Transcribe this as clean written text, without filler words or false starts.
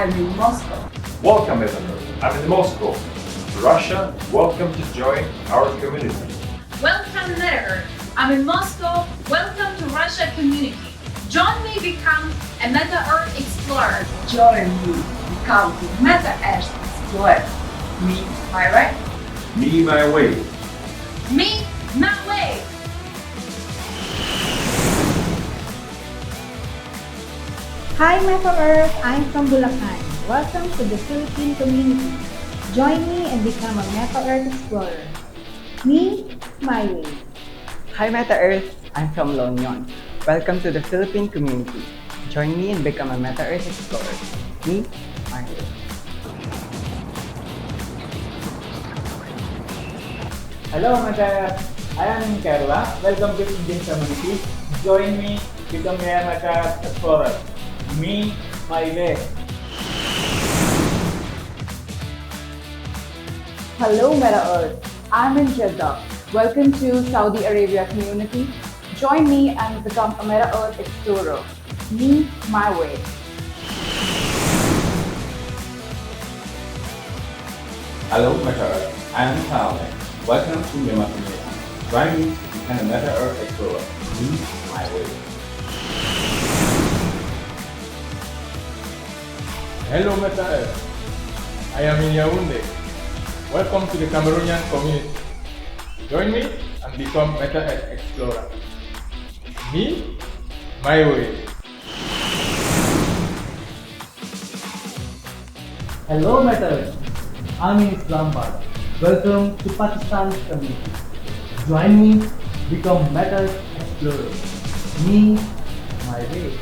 I'm in Moscow. Welcome everyone. I'm in Moscow, Russia. Welcome to join our community. Welcome MetaEarth. I'm in Moscow. Welcome to Russia community. Join me become a MetaEarth explorer. Join me, become the MetaEarth explorer. Me, my way. Me, my way. Me, my way. Hi MetaEarth, I'm from Bulacan. Welcome to the Philippine community. Join me and become a MetaEarth explorer. Me, my way. Hi MetaEarth, I'm from La Union. Welcome to the Philippine community. Join me and become a MetaEarth explorer. Me, my way. Hello MetaEarth, I am in Kerala. Welcome to Indian community. Join me, become a MetaEarth explorer. Me, my way. Hello MetaEarth, I'm in Jeddah. Welcome to Saudi Arabia community. Join me and become a MetaEarth explorer. Me, my way. Hello MetaEarth, I am in Thailand. Welcome to Myanmar community. Join me to become a MetaEarth explorer. Me, my way. Hello MetaEarth, I am in Yaoundé. Welcome to the Cameroonian community. Join me and become MetaEarth explorer. Me, my way. Hello MetaEarth, I'm in Islamabad. Welcome to Pakistan's community. Join me, become MetaEarth explorer. Me, my way.